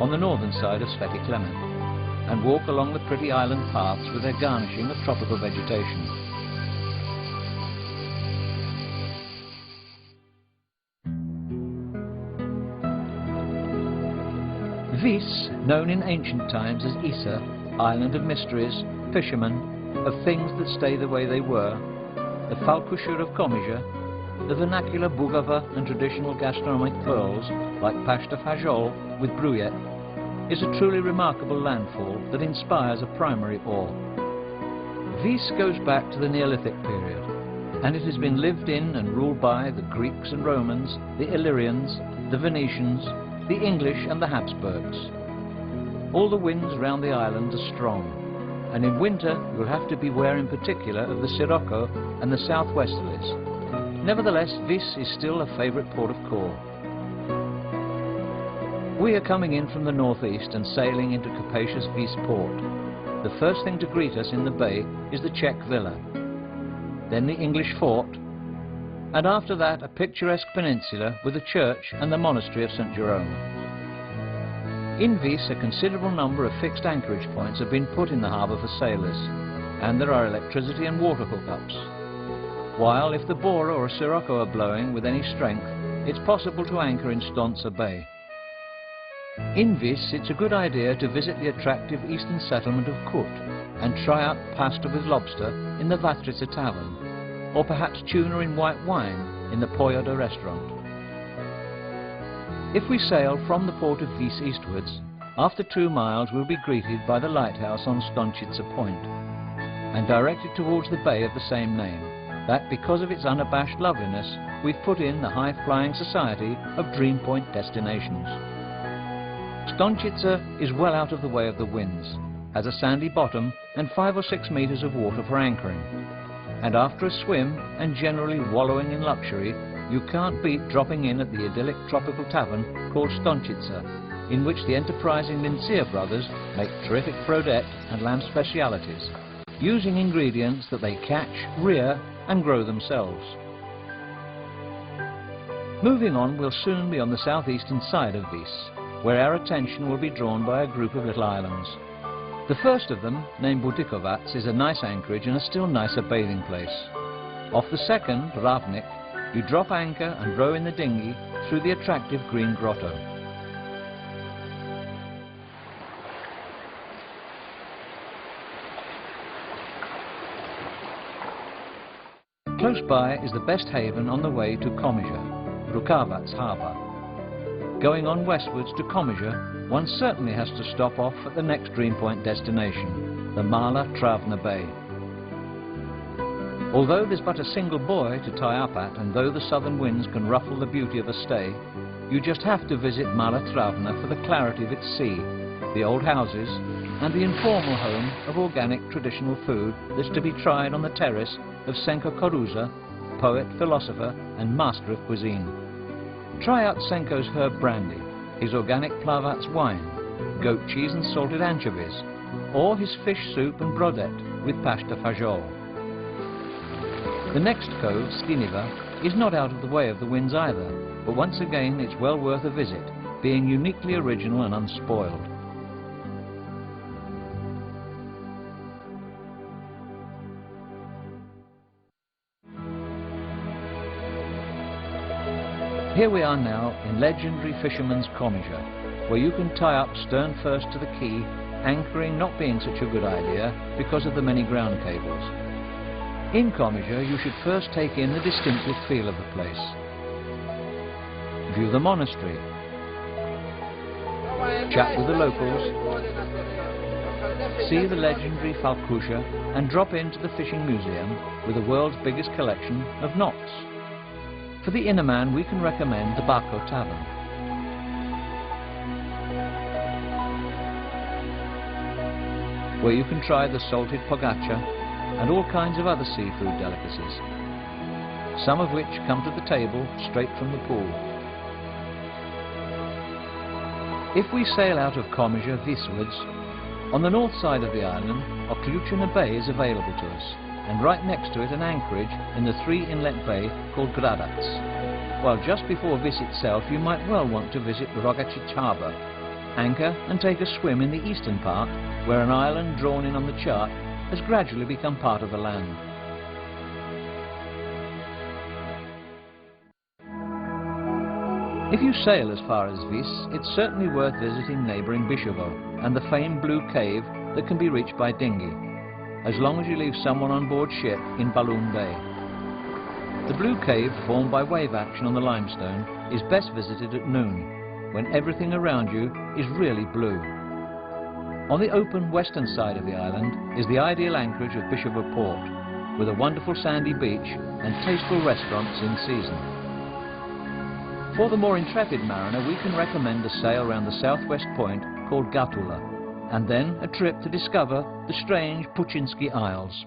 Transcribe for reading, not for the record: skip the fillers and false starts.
on the northern side of Sveti Clement, and walk along the pretty island paths with their garnishing of tropical vegetation. Vis, known in ancient times as Isa, island of mysteries, fishermen, of things that stay the way they were, the Falkushur of Komija, the vernacular Vugava and traditional gastronomic pearls like pasta fajol with bruyette, is a truly remarkable landfall that inspires a primary awe. Vis goes back to the Neolithic period, and it has been lived in and ruled by the Greeks and Romans, the Illyrians, the Venetians, the English and the Habsburgs. All the winds round the island are strong, and in winter you'll have to beware in particular of the sirocco and the southwesterlies. Nevertheless, Vis is still a favourite port of call. We are coming in from the northeast and sailing into capacious Vis port. The first thing to greet us in the bay is the Czech villa, then the English fort, and after that a picturesque peninsula with a church and the monastery of St. Jerome. In Vis, a considerable number of fixed anchorage points have been put in the harbour for sailors, and there are electricity and water hookups. While if the Bora or a sirocco are blowing with any strength, it's possible to anchor in Stonca Bay. In Vis, it's a good idea to visit the attractive eastern settlement of Kut and try out pasta with lobster in the Vatrica tavern, or perhaps tuna in white wine in the Poyoda restaurant. If we sail from the port of Vis eastwards, after 2 miles we'll be greeted by the lighthouse on Stončica Point, and directed towards the bay of the same name, that because of its unabashed loveliness, we've put in the high-flying society of Dream Point destinations. Stončica is well out of the way of the winds, has a sandy bottom and 5 or 6 meters of water for anchoring. And after a swim and generally wallowing in luxury, you can't beat dropping in at the idyllic tropical tavern called Stončica, in which the enterprising Lincia brothers make terrific brodette and lamb specialities, using ingredients that they catch, rear and grow themselves. Moving on, we'll soon be on the southeastern side of Vis, where our attention will be drawn by a group of little islands. The first of them, named Budikovac, is a nice anchorage and a still nicer bathing place. Off the second, Ravnik, you drop anchor and row in the dinghy through the attractive green grotto. Close by is the best haven on the way to Komija, Vukavac's harbour. Going on westwards to Komija, one certainly has to stop off at the next Dream Point destination, the Mala Travna Bay. Although there's but a single buoy to tie up at, and though the southern winds can ruffle the beauty of a stay, you just have to visit Mala Travna for the clarity of its sea, the old houses, and the informal home of organic traditional food that's to be tried on the terrace of Senko Koruza, poet, philosopher, and master of cuisine. Try out Senko's herb brandy, his organic Plavats wine, goat cheese and salted anchovies, or his fish soup and brodette with pasta fajol. The next cove, Skiniva, is not out of the way of the winds either, but once again it's well worth a visit, being uniquely original and unspoiled. Here we are now in legendary fisherman's Komija, where you can tie up stern first to the quay, anchoring not being such a good idea because of the many ground cables. In Komija you should first take in the distinctive feel of the place. View the monastery, chat with the locals, see the legendary Falkusha and drop into the fishing museum with the world's biggest collection of knots. For the inner man, we can recommend the Bako Tavern. Where you can try the salted pogača and all kinds of other seafood delicacies, some of which come to the table straight from the pool. If we sail out of Komija Viswards, on the north side of the island, Oključina Bay is available to us, and right next to it an anchorage in the 3-inlet bay called Gradac. While just before Vis itself you might well want to visit Rogačić harbour, Anchor and take a swim in the eastern part, where an island drawn in on the chart has gradually become part of the land. If you sail as far as Vis, it's certainly worth visiting neighbouring Vugava and the famed Blue Cave that can be reached by dinghy, as long as you leave someone on board ship in Balloon Bay. The Blue Cave, formed by wave action on the limestone, is best visited at noon, when everything around you is really blue. On the open western side of the island is the ideal anchorage of Vugava Port, with a wonderful sandy beach and tasteful restaurants in season. For the more intrepid mariner, we can recommend a sail around the southwest point called Gatula, and then a trip to discover the strange Puchinski Isles.